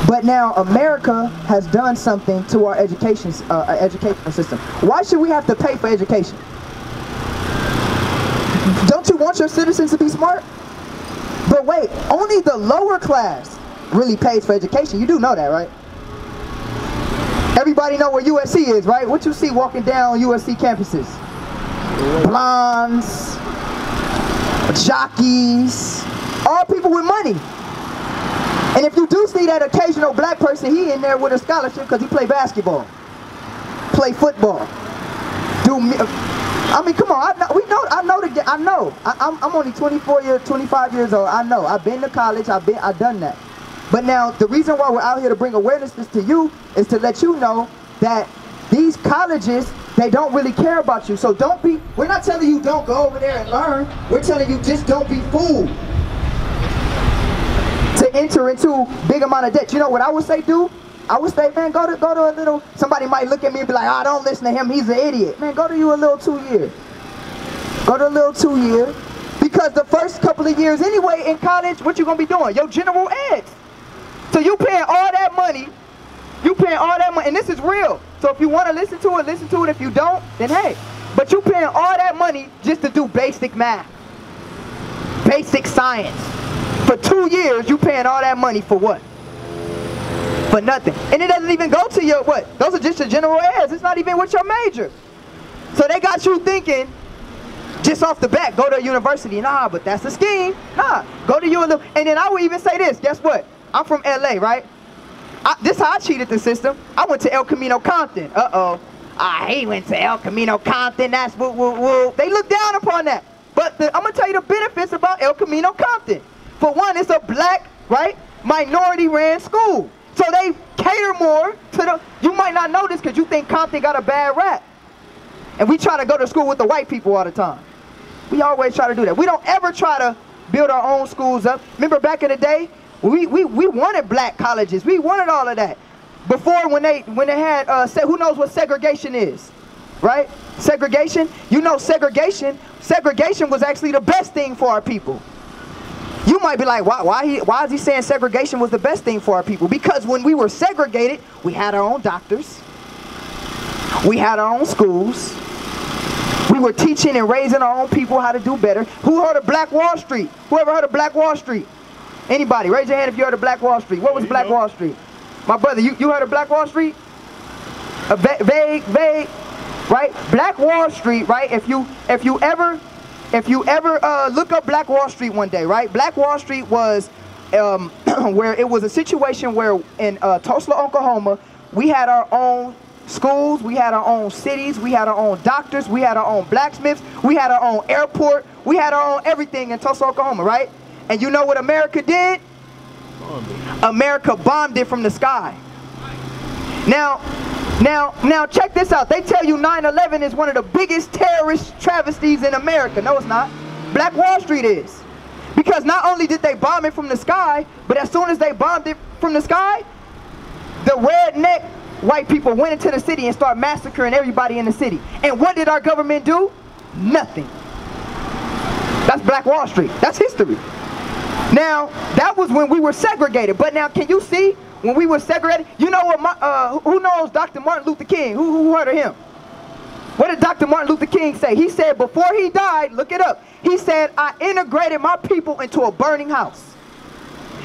But now America has done something to our educational system. Why should we have to pay for education? Don't you want your citizens to be smart? But wait, only the lower class really pays for education. You do know that, right? Everybody know where USC is, right? What you see walking down USC campuses? Blondes, jockeys, all people with money. And if you do see that occasional black person, he in there with a scholarship because he play basketball, play football. I mean, come on, I'm only 25 years old. I know, I've been to college, I've done that. But now, the reason why we're out here to bring awareness to you is to let you know that these colleges, they don't really care about you. So we're not telling you don't go over there and learn. We're telling you just don't be fooled to enter into big amount of debt. You know what I would say, dude? I would say, man, go to a little, somebody might look at me and be like, oh, don't listen to him, he's an idiot. Man, go to you a little 2-year. Go to a little 2-year. Because the first couple of years anyway in college, what you gonna be doing? Your general eds. So you paying all that money, and this is real. So if you want to listen to it, listen to it. If you don't, then hey. But you paying all that money just to do basic math, basic science. For 2 years, you paying all that money for what? For nothing. And it doesn't even go to your what? Those are just your general eds. It's not even with your major. So they got you thinking, just off the bat, go to a university. Nah, but that's a scheme. Nah, go to UNL. And then I would even say this. Guess what? I'm from LA, right? This is how I cheated the system. I went to El Camino Compton. He went to El Camino Compton. That's woo woo woo. They look down upon that. But I'm gonna tell you the benefits about El Camino Compton. For one, it's a black, right, minority-ran school. So they cater more to the. You might not know this because you think Compton got a bad rap. And we try to go to school with the white people all the time. We always try to do that. We don't ever try to build our own schools up. Remember back in the day, we wanted black colleges. We wanted all of that. Before when they had who knows what segregation is, right? Segregation. You know segregation. Segregation was actually the best thing for our people. You might be like, why is he saying segregation was the best thing for our people? Because when we were segregated, we had our own doctors. We had our own schools. We were teaching and raising our own people how to do better. Who heard of Black Wall Street? Whoever heard of Black Wall Street? Anybody? Raise your hand if you heard of Black Wall Street. What was Black Wall Street? My brother, you heard of Black Wall Street? Vague, right? Black Wall Street, right? If you ever look up Black Wall Street one day, right? Black Wall Street was where it was a situation where in Tulsa, Oklahoma, we had our own schools, we had our own cities, we had our own doctors, we had our own blacksmiths, we had our own airport, we had our own everything in Tulsa, Oklahoma, right? And you know what America did? America bombed it from the sky. Now check this out. They tell you 9/11 is one of the biggest terrorist travesties in America. No, it's not. Black Wall Street is. Because not only did they bomb it from the sky, but as soon as they bombed it from the sky, the redneck white people went into the city and started massacring everybody in the city. And what did our government do? Nothing. That's Black Wall Street. That's history. Now, that was when we were segregated. But now, can you see when we were segregated? You know what? Who knows Dr. Martin Luther King? Who heard of him? What did Dr. Martin Luther King say? He said before he died, look it up. He said, I integrated my people into a burning house.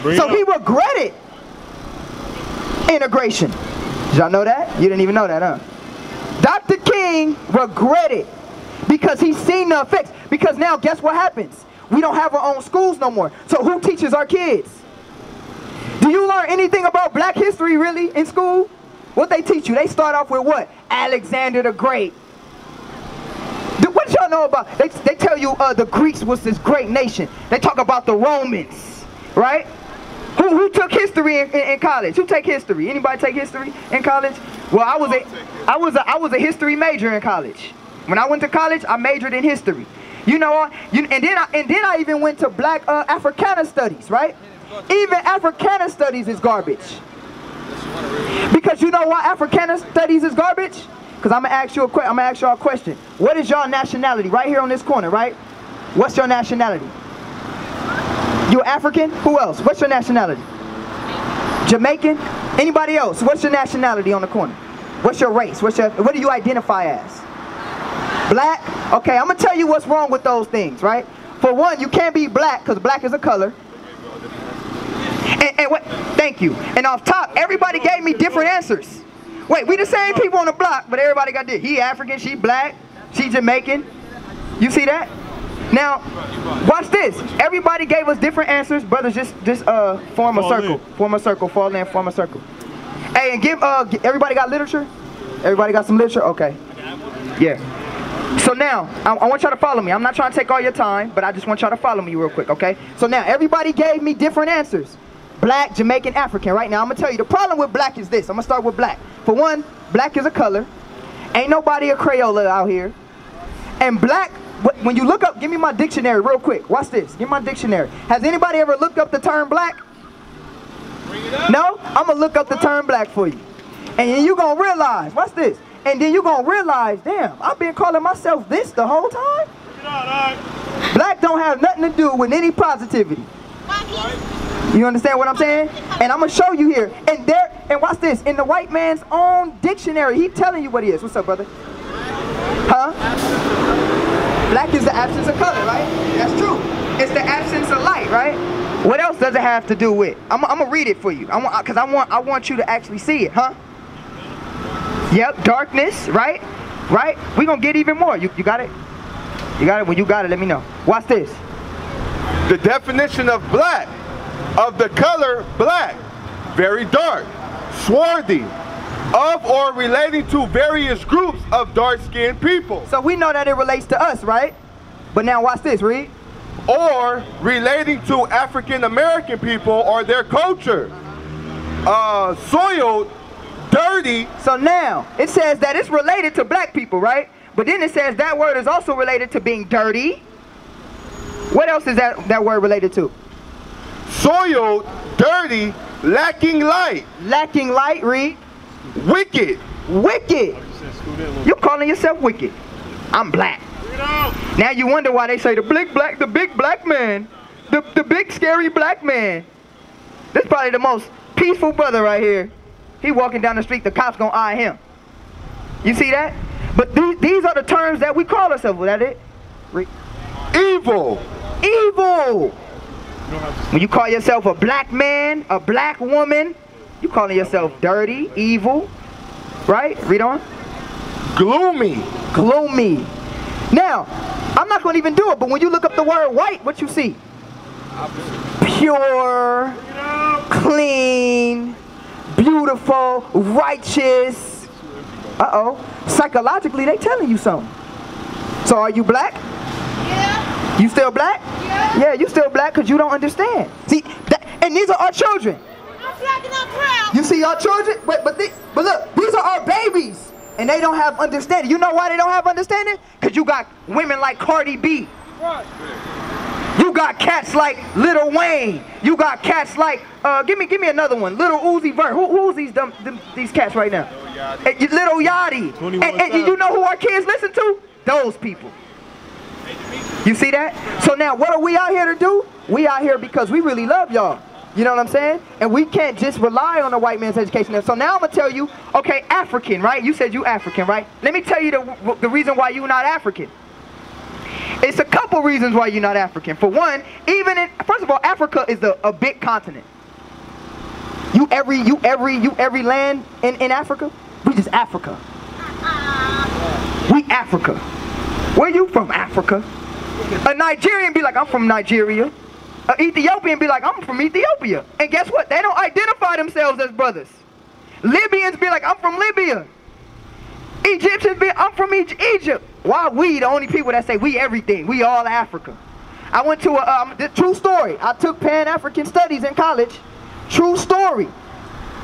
So he regretted integration. Did y'all know that? You didn't even know that, huh? Dr. King regretted because he's seen the effects. Because now, guess what happens? We don't have our own schools no more. So who teaches our kids? Do you learn anything about black history really in school? What they teach you? They start off with what? Alexander the Great. What y'all know about? They tell you the Greeks was this great nation. They talk about the Romans, right? Who took history in college? Who take history? Anybody take history in college? Well, I was a history major in college. When I went to college, I majored in history. You know, and then I even went to Black Africana studies, right? Even Africana studies is garbage. Because you know why Africana studies is garbage? Because I'm gonna ask y'all a question. What is y'all nationality? Right here on this corner, right? What's your nationality? You're African? Who else? What's your nationality? Jamaican? Anybody else? What's your nationality on the corner? What's your race? What do you identify as? Black? Okay, I'm going to tell you what's wrong with those things, right? For one, you can't be black because black is a color. And what? Thank you. And off top, everybody gave me different answers. Wait, we the same people on the block, but everybody got this. He African, she black, she Jamaican. You see that? Now, watch this. Everybody gave us different answers. Brothers, just form a circle. Form a circle. Fall in, form a circle. Hey, and give everybody got literature? Everybody got some literature? Okay. Yeah. So now, I want y'all to follow me. I'm not trying to take all your time, but I just want y'all to follow me real quick, okay? So now, everybody gave me different answers. Black, Jamaican, African. Right now, I'm going to tell you, the problem with black is this. I'm going to start with black. For one, black is a color. Ain't nobody a Crayola out here. And black, when you look up, give me my dictionary real quick. Watch this. Give me my dictionary. Has anybody ever looked up the term black? No? I'm going to look up the term black for you. And then you're going to realize, watch this. And then you're going to realize, damn, I've been calling myself this the whole time? Black don't have nothing to do with any positivity. You understand what I'm saying? And I'm going to show you here. And watch this. In the white man's own dictionary, he telling you what he is. What's up, brother? Huh? Black is the absence of color, right? That's true. It's the absence of light, right? What else does it have to do with? I'm going to read it for you. Because I want you to actually see it, huh? Yep, darkness, right? Right? We're going to get even more. You got it? You got it? When you got it, let me know. Watch this. The definition of black, of the color black, very dark, swarthy, of or relating to various groups of dark-skinned people. So we know that it relates to us, right? But now watch this, read. Or relating to African-American people or their culture. Soiled, dirty. So now, it says that it's related to black people, right? But then it says that word is also related to being dirty. What else is that word related to? Soiled, dirty, lacking light. Lacking light, read. Wicked. Wicked. You're calling yourself wicked. I'm black. Now you wonder why they say the big black man, the big scary black man. This is probably the most peaceful brother right here. He walking down the street, the cops gonna eye him. You see that? But these are the terms that we call ourselves. Was that it? Evil. Evil. When you call yourself a black man, a black woman, you calling yourself dirty, evil, right? Read on. Gloomy. Gloomy. Now, I'm not going to even do it, but when you look up the word white, what you see? Pure, clean, beautiful, righteous. Uh-oh. Psychologically, they telling you something. So are you black? Yeah. You still black? Yeah. Yeah, you still black because you don't understand. See, and these are our children. I'm black and I'm proud. You see our children? But look, these are our babies. And they don't have understanding. You know why they don't have understanding? Because you got women like Cardi B. Right. You got cats like Lil Wayne. You got cats like, give me another one. Lil Uzi Vert. Who's these cats right now? Lil Yachty. And you know who our kids listen to? Those people. You see that? So now what are we out here to do? We out here because we really love y'all. You know what I'm saying? And we can't just rely on the white man's education. So now I'm going to tell you, okay, African, right? You said you African, right? Let me tell you the reason why you're not African. It's a couple reasons why you're not African. For one, first of all, Africa is a big continent. You every land in Africa, we just Africa. We Africa. Where you from, Africa? A Nigerian be like, I'm from Nigeria. An Ethiopian be like, I'm from Ethiopia. And guess what? They don't identify themselves as brothers. Libyans be like, I'm from Libya. Egyptians be, I'm from Egypt. Why we the only people that say we everything? We all Africa. I went to a true story. I took Pan-African Studies in college. True story.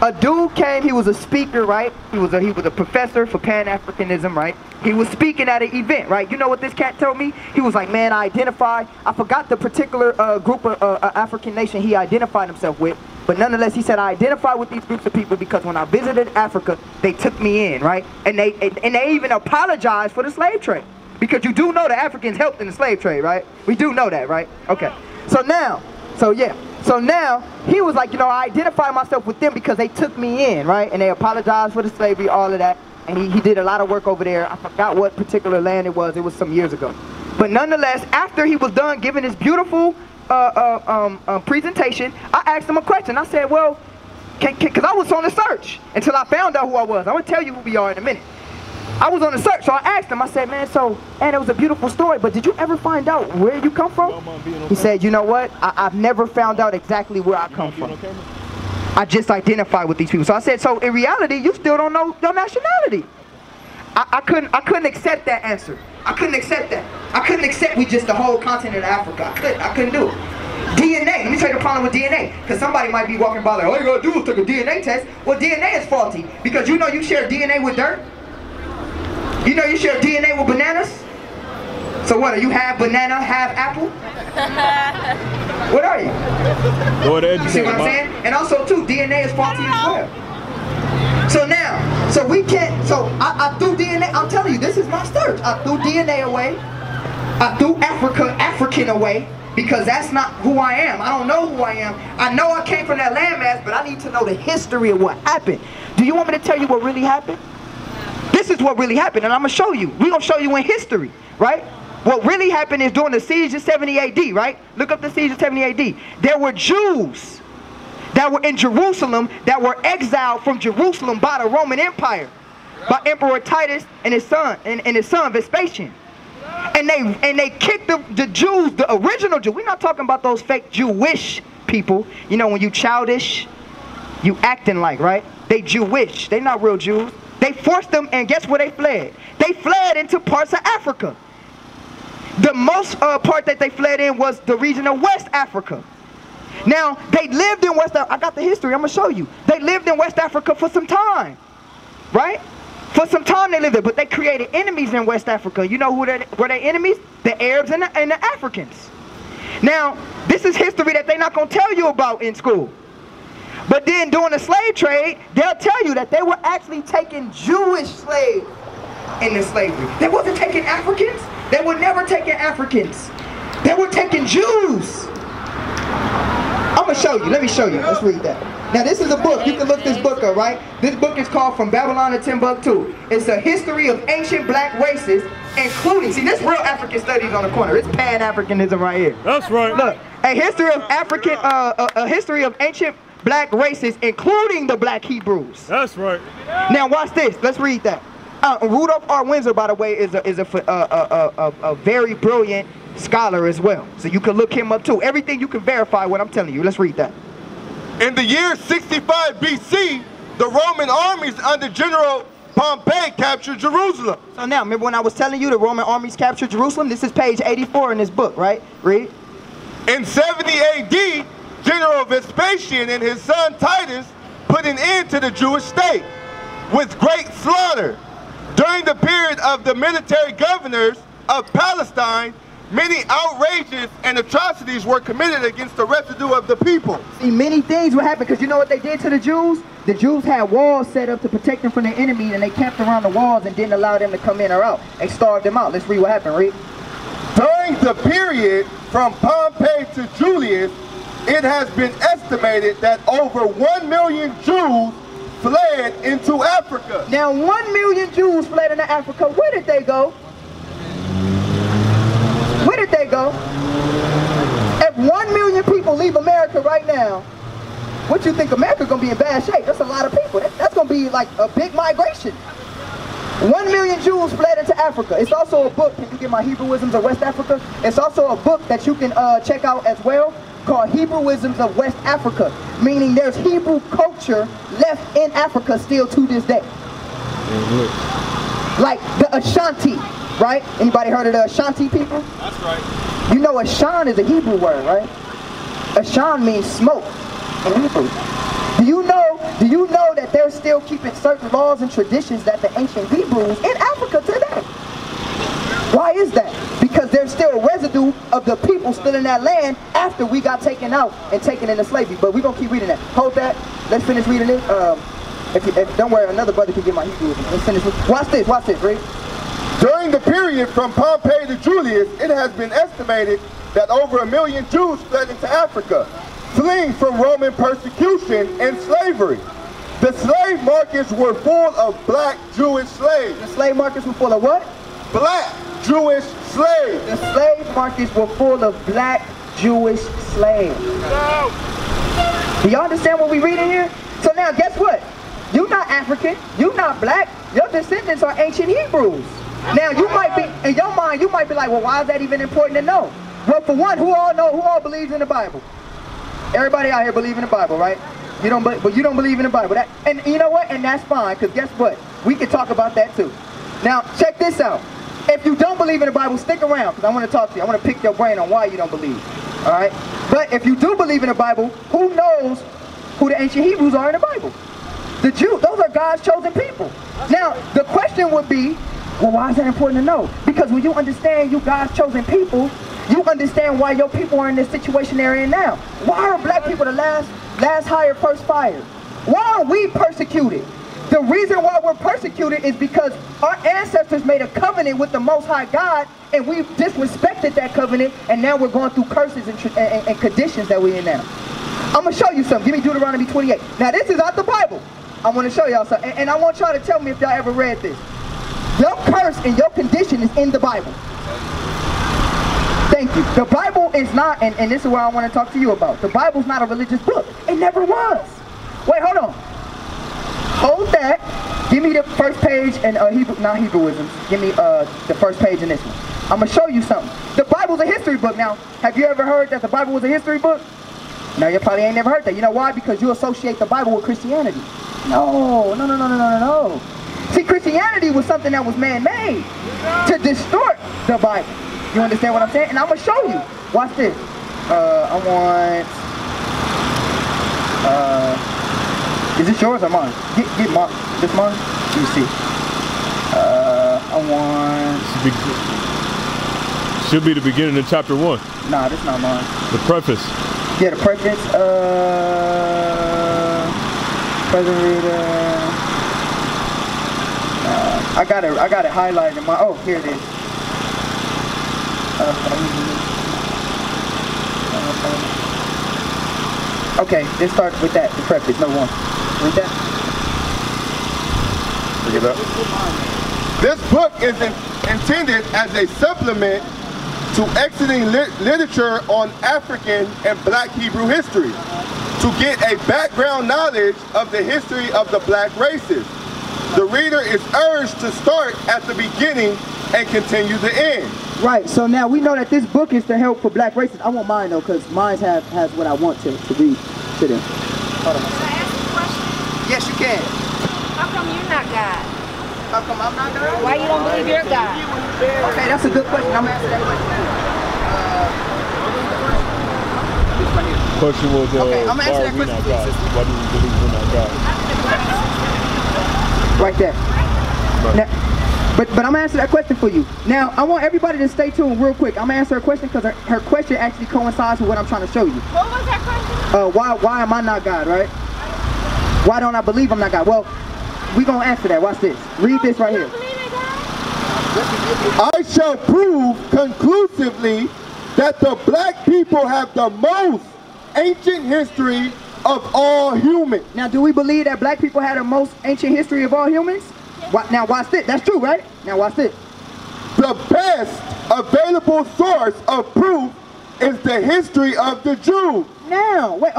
A dude came, he was a speaker, right? He was a professor for Pan-Africanism, right? He was speaking at an event, right? You know what this cat told me? He was like, man, I forgot the particular group of African nation he identified himself with, but nonetheless, he said, I identify with these groups of people because when I visited Africa, they took me in, right? And they even apologized for the slave trade. Because you do know the Africans helped in the slave trade, right? We do know that, right? Okay. So So yeah. So now, he was like, you know, I identify myself with them because they took me in, right? And they apologized for the slavery, all of that. And he did a lot of work over there. I forgot what particular land it was. It was some years ago. But nonetheless, after he was done giving his beautiful presentation, I asked him a question. I said, well, because I was on the search until I found out who I was. I'm going to tell you who we are in a minute. I was on the search, so I asked him, I said, man, and it was a beautiful story, but did you ever find out where you come from? He said, you know what? I've never found out exactly where I come from. I just identify with these people. So I said, so in reality, you still don't know your nationality. I couldn't accept that answer. I couldn't accept that. I couldn't accept we just the whole continent of Africa. I couldn't do it. DNA, let me tell you the problem with DNA. Because somebody might be walking by like, all you gotta do is take a DNA test. Well, DNA is faulty. Because you know you share DNA with dirt. You know you share DNA with bananas? So what, are you half banana, half apple? What are you? You see what I'm saying? And also too, DNA is faulty as well. So now, so we can't, so I threw DNA, I'm telling you, this is my search. I threw DNA away. I threw African away, because that's not who I am. I don't know who I am. I know I came from that landmass, but I need to know the history of what happened. Do you want me to tell you what really happened? This is what really happened, and I'm going to show you. We're going to show you in history, right? What really happened is during the siege of 70 AD, right? Look up the siege of 70 AD. There were Jews that were in Jerusalem that were exiled from Jerusalem by the Roman Empire, by Emperor Titus and his son, and his son Vespasian. And they kicked the Jews, the original Jews. We're not talking about those fake Jewish people. You know, when you childish, you acting like, right? They Jewish. They not real Jews. They forced them, and guess where they fled? They fled into parts of Africa. The most part that they fled in was the region of West Africa. Now, they lived in West Africa. I got the history. I'm going to show you. They lived in West Africa for some time, right? For some time they lived there, but they created enemies in West Africa. You know who were their enemies? The Arabs and the Africans. Now, this is history that they're not going to tell you about in school. But then during the slave trade, they'll tell you that they were actually taking Jewish slaves into slavery. They wasn't taking Africans. They were never taking Africans. They were taking Jews. I'm going to show you. Let me show you. Let's read that. Now, this is a book. You can look this book up, right? This book is called From Babylon to Timbuktu. It's a history of ancient black races, including, see, this real African studies on the corner. It's Pan-Africanism right here. That's right. Look, a history of a history of ancient black races, including the black Hebrews. That's right. Now, watch this. Let's read that. Rudolph R. Windsor, by the way, is a very brilliant scholar as well. So you can look him up too. Everything you can verify what I'm telling you. Let's read that. In the year 65 BC, the Roman armies under General Pompey captured Jerusalem. So now, remember when I was telling you the Roman armies captured Jerusalem? This is page 84 in this book, right? Read. In 70 AD, General Vespasian and his son Titus put an end to the Jewish state with great slaughter. During the period of the military governors of Palestine, many outrages and atrocities were committed against the residue of the people. See, many things would happen, because you know what they did to the Jews? The Jews had walls set up to protect them from their enemy, and they camped around the walls and didn't allow them to come in or out. They starved them out. Let's read what happened, read. During the period from Pompey to Julius, it has been estimated that over 1 million Jews fled into Africa. Now, 1 million Jews fled into Africa. Where did they go? Where did they go? If 1 million people leave America right now, what you think? America's going to be in bad shape. That's a lot of people. That's going to be like a big migration. 1 million Jews fled into Africa. It's also a book. Can you get my Hebrewisms of West Africa? It's also a book that you can check out as well, called Hebrewisms of West Africa, meaning there's Hebrew culture left in Africa still to this day. Like the Ashanti, right? Anybody heard of the Ashanti people? That's right. You know Ashan is a Hebrew word, right? Ashan means smoke in Hebrew. Do you know that they're still keeping certain laws and traditions that the ancient Hebrews in Africa today? Why is that? Because there's still a residue of the people still in that land after we got taken out and taken into slavery. But we're going to keep reading that. Hold that. Let's finish reading it. Don't worry, another brother can get my Hebrew. Let's finish. Watch this, read. During the period from Pompey to Julius, it has been estimated that over 1 million Jews fled into Africa, fleeing from Roman persecution and slavery. The slave markets were full of black Jewish slaves. The slave markets were full of what? Black Jewish slaves. The slave markets were full of black Jewish slaves. Do y'all understand what we reading here? So now guess what? You're not African, you're not black, your descendants are ancient Hebrews. Now you might be, in your mind, you might be like, well, why is that even important to know? Well, for one, who all believes in the Bible? Everybody out here believe in the Bible, right? You don't, but you don't believe in the Bible. And you know what? And that's fine, because guess what? We can talk about that too. Now, check this out. If you don't believe in the Bible, stick around, because I want to talk to you. I want to pick your brain on why you don't believe. All right? But if you do believe in the Bible, who knows who the ancient Hebrews are in the Bible? The Jews. Those are God's chosen people. Now, the question would be, well, why is that important to know? Because when you understand you God's chosen people, you understand why your people are in this situation they're in now. Why are black people the last hired, first fired? Why are we persecuted? The reason why we're persecuted is because our ancestors made a covenant with the Most High God, and we disrespected that covenant, and now we're going through curses and conditions that we're in now. I'm going to show you something. Give me Deuteronomy 28. Now, this is out the Bible. I want to show y'all something, and I want y'all to tell me if y'all ever read this. Your curse and your condition is in the Bible. Thank you. The Bible is not, and this is what I want to talk to you about. The Bible's not a religious book. It never was. Wait, hold on. Hold that. Give me the first page in not Hebrewisms. Give me the first page in this one. I'm going to show you something. The Bible's a history book. Now, have you ever heard that the Bible was a history book? No, you probably ain't never heard that. You know why? Because you associate the Bible with Christianity. No. See, Christianity was something that was man-made to distort the Bible. You understand what I'm saying? And I'm going to show you. Watch this. Is this yours or mine? Get mine. This mine? Let me see. Should be the beginning of chapter 1. Nah, this not mine. The preface. Yeah, the preface. Present reader. I got it highlighted in my. Oh, here it is. Okay, let's start with that. The preface. No one. Read that. Look it up. This book is intended as a supplement to exiting literature on African and black Hebrew history, to get a background knowledge of the history of the black races. The reader is urged to start at the beginning and continue the end. Right, so now we know that this book is to help for black races. I want mine though, because mine has what I want to read to them. Hold on. Can I ask you a question? Yes, you can. How come you're not God? How come I'm not God? Why you don't believe you're God? Okay, that's a good question. I'm going to answer that question. Question was, okay, I'm going to answer that question. Why do you believe we're not God? Right there. Right. Now, but I'm going to answer that question for you. Now, I want everybody to stay tuned real quick. I'm going to answer her question because her question actually coincides with what I'm trying to show you. What was that question? Why am I not God, right? Why don't I believe I'm not God? Well, we're going to answer that. Watch this. Read this right here. I shall prove conclusively that the black people have the most ancient history of all humans. Now, do we believe that black people had the most ancient history of all humans? Now, watch this. That's true, right? Now, watch this. The best available source of proof is the history of the Jews. Now, wait,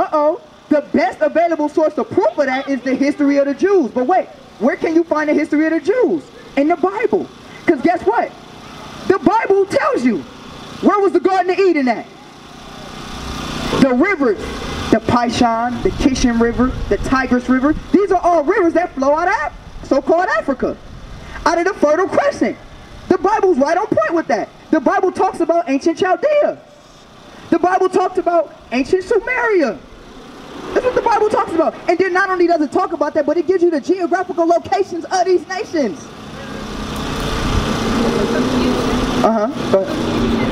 The best available source of proof of that is the history of the Jews. But wait, where can you find the history of the Jews? In the Bible. Because guess what? The Bible tells you. Where was the Garden of Eden at? The rivers. The Pishon, the Kishon River, the Tigris River. These are all rivers that flow out of so-called Africa. Out of the Fertile Crescent. The Bible's right on point with that. The Bible talks about ancient Chaldea. The Bible talks about ancient Sumeria. That's what the Bible talks about. And then not only does it talk about that, but it gives you the geographical locations of these nations.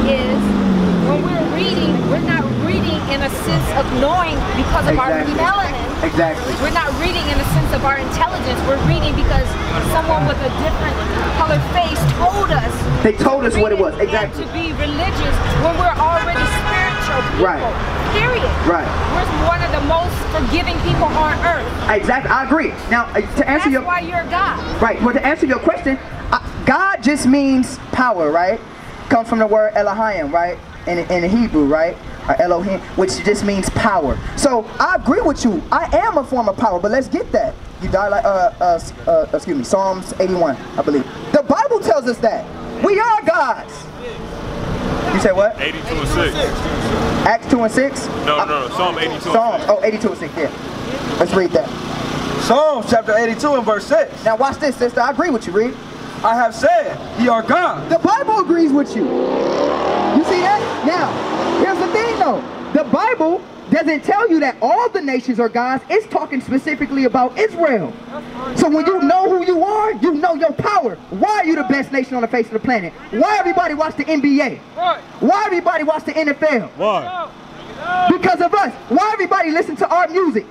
Is when we're reading, we're not reading reading in a sense of knowing because of our melanin. Exactly. We're not reading in a sense of our intelligence. We're reading because someone with a different colored face told us. They told us what it was. And Exactly. to be religious when we're already spiritual people. Right. Period. Right. We're one of the most forgiving people on earth. Exactly. I agree. Now, to answer That's why you're God. Right. Well, to answer your question, God just means power, right? Comes from the word Elohim, right? In Hebrew, right? Or Elohim, which just means power. So I agree with you. I am a form of power, but let's get that. You die like excuse me, Psalms 81, I believe. The Bible tells us that we are gods. You say what? 82 and 6. Acts 2 and 6? No, Psalm 82 and 6. Psalms, 82 and 6, yeah. Let's read that. Psalms chapter 82 and verse 6. Now watch this, sister. I agree with you, read. I have said, ye are God. The Bible agrees with you. You see that? Now, here's the thing though. The Bible doesn't tell you that all the nations are gods. It's talking specifically about Israel. So when you know who you are, you know your power. Why are you the best nation on the face of the planet? Why everybody watch the NBA? Why everybody watch the NFL? Why? Because of us. Why everybody listen to our music?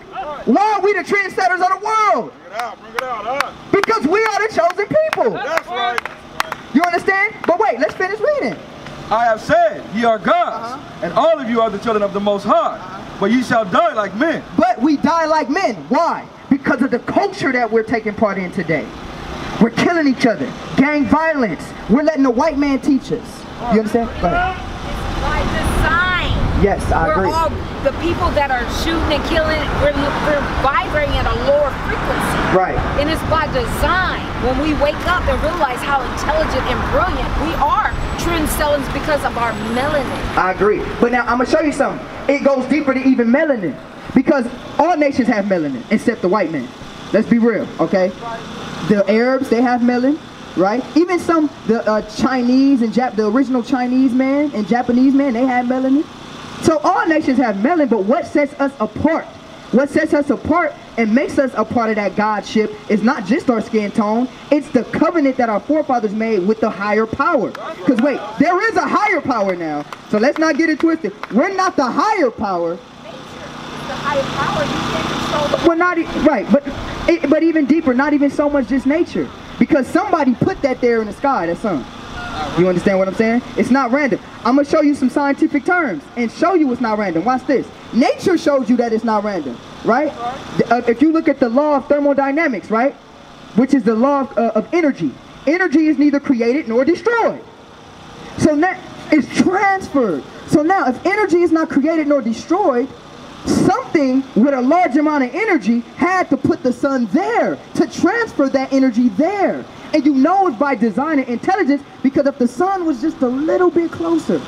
Why are we the trendsetters of the world? Bring it out, huh? Because we are the chosen people. That's right. You understand? But wait, let's finish reading. I have said, ye are gods, and all of you are the children of the Most High, but ye shall die like men. But we die like men. Why? Because of the culture that we're taking part in today. We're killing each other. Gang violence. We're letting the white man teach us. You understand? Go ahead. It's by design. Yes, I agree. We're all the people that are shooting and killing. We're vibrating at a lower frequency. Right. And it's by design. When we wake up and realize how intelligent and brilliant we are, trendsetters because of our melanin. I agree. But now I'm gonna show you something. It goes deeper than even melanin, because all nations have melanin except the white man. Let's be real, okay? The Arabs, they have melanin, right? Even the Chinese and the original Chinese man and Japanese man, they have melanin. So all nations have melanin, but what sets us apart? What sets us apart and makes us a part of that godship is not just our skin tone, it's the covenant that our forefathers made with the higher power. Because wait, there is a higher power now, so let's not get it twisted. We're not the higher power. The higher power, you can't control the... We're not, right, but even deeper, not even so much just nature. Because somebody put that there in the sky, that sun. You understand what I'm saying? It's not random. I'm going to show you some scientific terms and show you it's not random. Watch this. Nature shows you that it's not random, right? If you look at the law of thermodynamics, right? Which is the law of energy. Energy is neither created nor destroyed. So that is transferred. So now if energy is not created nor destroyed, something with a large amount of energy had to put the sun there to transfer that energy there. And you know it's by design and intelligence, because if the sun was just a little bit closer,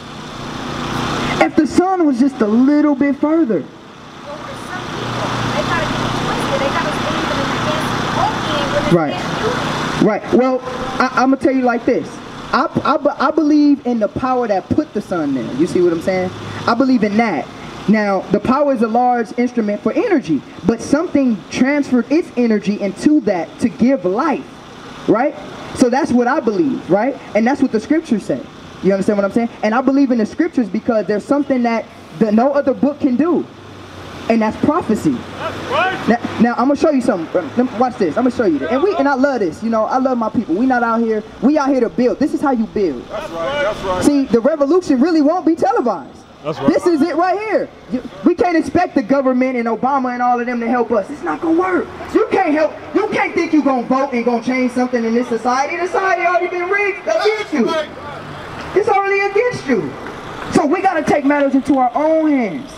if the sun was just a little bit further. Right. Right. Well, I'm gonna tell you like this. I believe in the power that put the sun there. You see what I'm saying? I believe in that. Now, the power is a large instrument for energy, but something transferred its energy into that to give life. Right? So that's what I believe, right? And that's what the scriptures say. You understand what I'm saying? And I believe in the scriptures because there's something that no other book can do. And that's prophecy. That's right. Now I'm gonna show you something. Watch this. I'm gonna show you this. And I love this. You know, I love my people. We out here to build. This is how you build. That's right. That's right. See, the revolution really won't be televised. That's right. This is it right here. We can't expect the government and Obama and all of them to help us. It's not gonna work. You can't help. You can't think you're gonna vote and gonna change something in this society. The society already been rigged against you. It's already against you. So we gotta take matters into our own hands.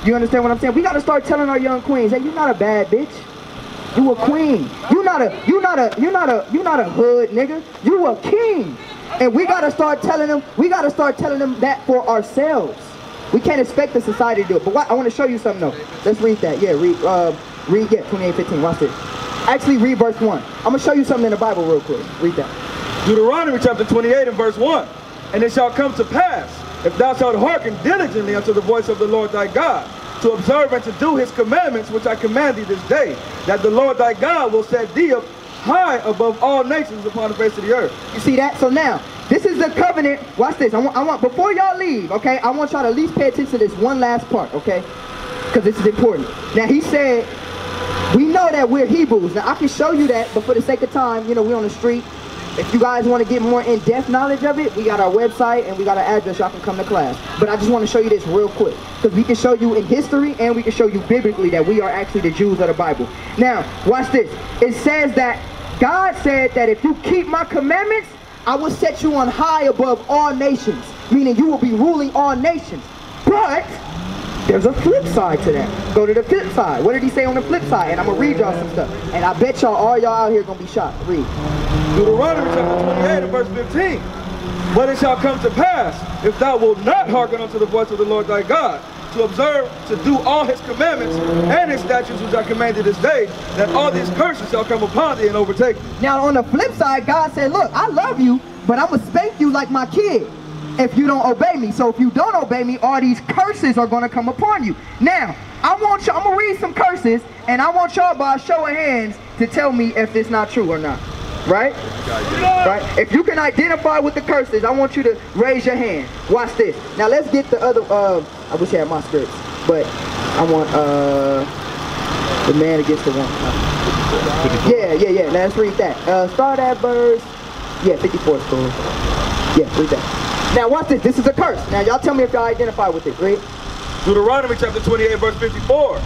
You understand what I'm saying? We gotta start telling our young queens, hey, you're not a bad bitch. You a queen. You're not a hood nigga. You a king. And we gotta start telling them. We gotta start telling them that for ourselves. We can't expect the society to do it. But I want to show you something though. Let's read that. Yeah, read 28:15. Watch this. Actually, read verse 1. I'm gonna show you something in the Bible real quick. Read that. Deuteronomy chapter 28 and verse 1. And it shall come to pass, if thou shalt hearken diligently unto the voice of the Lord thy God, to observe and to do his commandments which I command thee this day, that the Lord thy God will set thee up high above all nations upon the face of the earth. You see that? So now, This is the covenant. Watch this. I want before y'all leave, okay? I want y'all to at least pay attention to this one last part, okay? Because this is important. Now he said, we know that we're Hebrews. Now I can show you that, but for the sake of time, you know, we're on the street. If you guys want to get more in-depth knowledge of it, we got our website and we got our address. Y'all can come to class. But I just want to show you this real quick, because we can show you in history and we can show you biblically that we are actually the Jews of the Bible. Now, watch this. It says that God said that if you keep my commandments, I will set you on high above all nations, meaning you will be ruling all nations. But there's a flip side to that. Go to the flip side. What did he say on the flip side? And I'm going to read y'all some stuff. And I bet y'all, all y'all out here going to be shocked. Read. Deuteronomy Chapter 28 and verse 15. But it shall come to pass, if thou wilt not hearken unto the voice of the Lord thy God, to observe, to do all his commandments and his statutes which I commanded this day, that all these curses shall come upon thee and overtake thee. Now on the flip side, God said, look, I love you, but I'm going to spank you like my kid if you don't obey me. So if you don't obey me, all these curses are going to come upon you. Now, I'm going to read some curses, and I want y'all by a show of hands to tell me if it's not true or not. Right? Right? If you can identify with the curses, I want you to raise your hand. Watch this. Now let's get the other, I wish I had my scripts, but I want the man against the woman. Yeah. Let's read that. Start at verse, 54 is cool. Yeah, read that. Now watch this. This is a curse. Now y'all tell me if y'all identify with it. Read. Deuteronomy chapter 28 verse 54.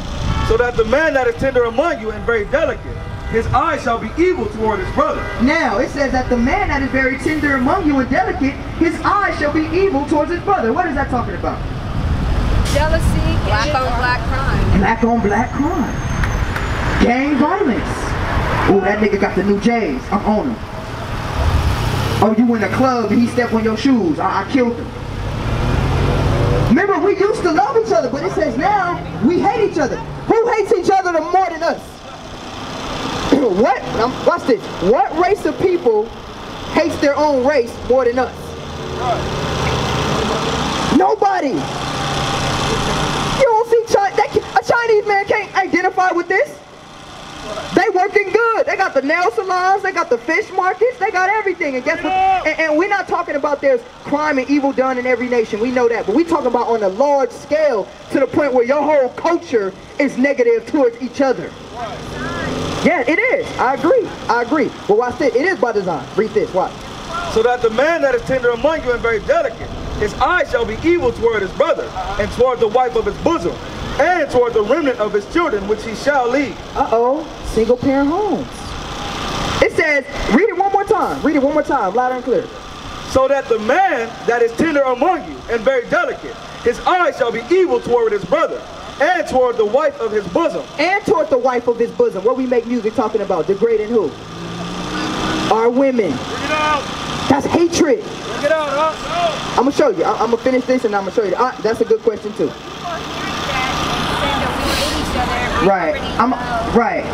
So that the man that is tender among you and very delicate, his eye shall be evil toward his brother. Now it says that the man that is very tender among you and delicate, his eye shall be evil towards his brother. What is that talking about? Jealousy, black on black crime. Black on black crime. Gang violence. Oh, that nigga got the new J's. I'm on him. Oh, you in the club and he stepped on your shoes. I killed him. Remember, we used to love each other, but it says now we hate each other. Who hates each other more than us? What? Watch this. What race of people hates their own race more than us? Nobody. You don't see a Chinese man can't identify with this. They working good. They got the nail salons, they got the fish markets, they got everything. And guess what? And we're not talking about there's crime and evil done in every nation. We know that. But we talking about on a large scale to the point where your whole culture is negative towards each other. Yeah, it is. I agree. But watch this. It is by design. Read this. Watch. So that the man that is tender among you and very delicate, his eye shall be evil toward his brother, and toward the wife of his bosom, and toward the remnant of his children, which he shall lead. Single parent homes. It says, read it one more time. Read it one more time, louder and clear. So that the man that is tender among you and very delicate, his eye shall be evil toward his brother, and toward the wife of his bosom. And toward the wife of his bosom. What we make music talking about? Degrading who? Our women. Bring it out. That's hatred. Bring it out, huh? I'm going to show you. I'm going to finish this and I'm going to show you. That's a good question too. Right. Right.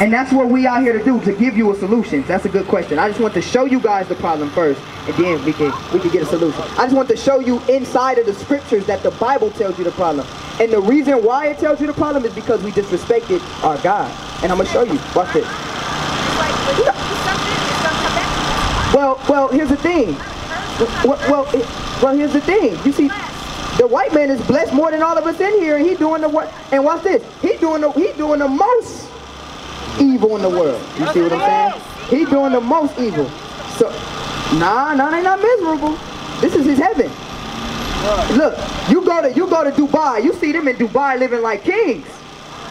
And that's what we out here to do, to give you a solution. That's a good question. I just want to show you guys the problem first, and then we can get a solution. I just want to show you inside of the scriptures that the Bible tells you the problem. And the reason why it tells you the problem is because we disrespected our God. And I'm going to show you. Watch this. Well, here's the thing. Well, here's the thing. You see, the white man is blessed more than all of us in here, and he's doing the work. And watch this. He's doing the most evil in the world. You see what I'm saying? He's doing the most evil. So, they're not miserable. This is his heaven. Look, you go to Dubai. You see them in Dubai living like kings.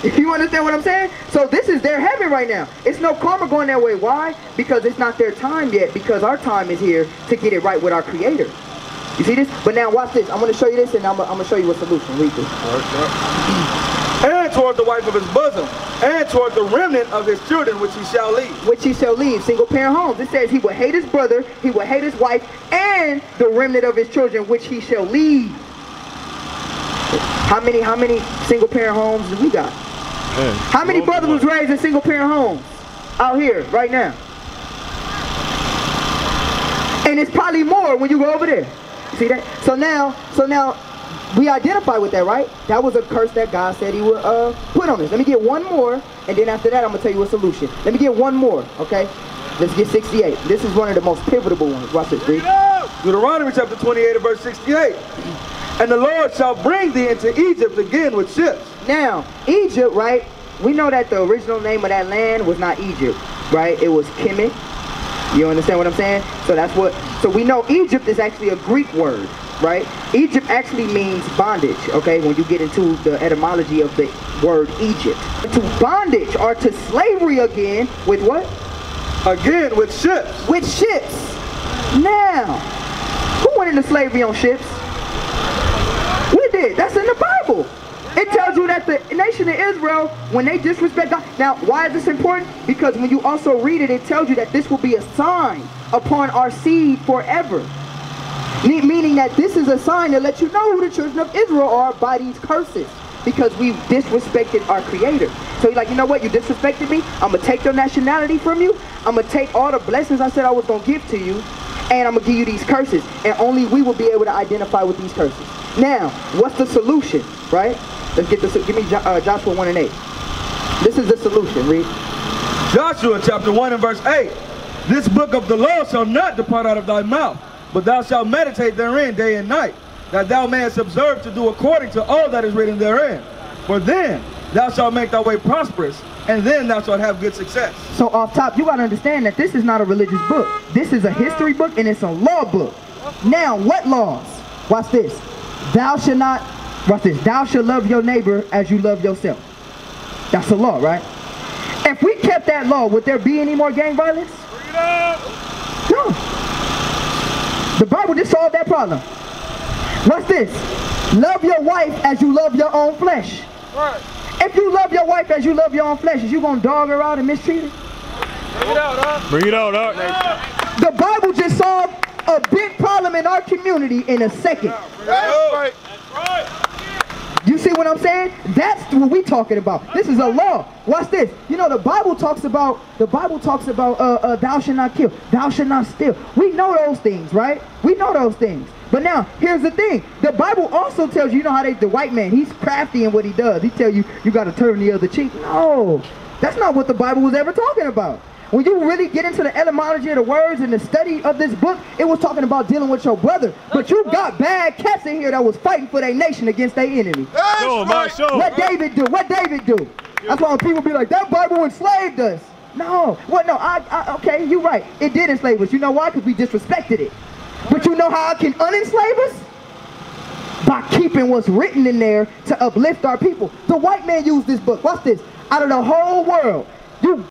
You understand what I'm saying? So this is their heaven right now. It's no karma going that way. Why? Because it's not their time yet. Because our time is here to get it right with our Creator. You see this? But now watch this. I'm going to show you this, and I'm going to show you a solution. Read this. And toward the wife of his bosom, and toward the remnant of his children, which he shall lead. Which he shall lead. Single parent homes. It says he will hate his brother, he will hate his wife, and the remnant of his children, which he shall lead. How many single parent homes do we got? How many brothers was raised in single parent homes out here right now? And it's probably more when you go over there. See that? So now we identify with that, right? That was a curse that God said he would put on us. Let me get one more, and then after that I'm gonna tell you a solution. Let me get one more, okay? Let's get 68. This is one of the most pivotal ones. Watch this, read. Deuteronomy chapter 28 and verse 68. And the Lord shall bring thee into Egypt again with ships. Now, Egypt, right? We know that the original name of that land was not Egypt, right? It was Kemet. You understand what I'm saying? So that's what, so we know Egypt is actually a Greek word, right? Egypt actually means bondage, okay? When you get into the etymology of the word Egypt. To bondage or to slavery again with what? Again with ships. With ships. Now, who went into slavery on ships? We did. That's in the Bible. It tells you that the nation of Israel, when they disrespect God. Now, why is this important? Because when you also read it, it tells you that this will be a sign upon our seed forever. Meaning that this is a sign to let you know who the children of Israel are by these curses. Because we've disrespected our Creator. So you're like, you know what? You disrespected me. I'm going to take your nationality from you. I'm going to take all the blessings I said I was going to give to you. And I'm going to give you these curses. And only we will be able to identify with these curses. Now, what's the solution, right? Let's get this. Give me Joshua 1 and 8. This is the solution. Read. Joshua chapter 1 and verse 8. This book of the law shall not depart out of thy mouth, but thou shalt meditate therein day and night, that thou mayest observe to do according to all that is written therein. For then thou shalt make thy way prosperous, and then thou shalt have good success. So off top, you got to understand that this is not a religious book. This is a history book, and it's a law book. Now, what laws? Watch this. Thou shalt not, watch this. Thou shalt love your neighbor as you love yourself. That's a law, right? If we kept that law, would there be any more gang violence? No. The Bible just solved that problem. Watch this. Love your wife as you love your own flesh. Right. If you love your wife as you love your own flesh, is you going to dog her out and mistreat her? Bring it out, huh? Bring it out, The Bible just solved a big problem in our community in a second. That's right. You see what I'm saying? That's what we talking about. This is a law. Watch this. You know, the Bible talks about thou shalt not kill, thou shalt not steal. We know those things, right? We know those things. But now, here's the thing. The Bible also tells you, you know how the white man, he's crafty in what he does. He tell you, you got to turn the other cheek. No, that's not what the Bible was ever talking about. When you really get into the etymology of the words and the study of this book, it was talking about dealing with your brother. But you got bad cats in here that was fighting for their nation against their enemy. What David do? What David do? That's why when people be like, that Bible enslaved us. No. Well, no, okay, you're right. It did enslave us. You know why? Because we disrespected it. But you know how it can unenslave us? By keeping what's written in there to uplift our people. The white man used this book. Watch this. Out of the whole world, you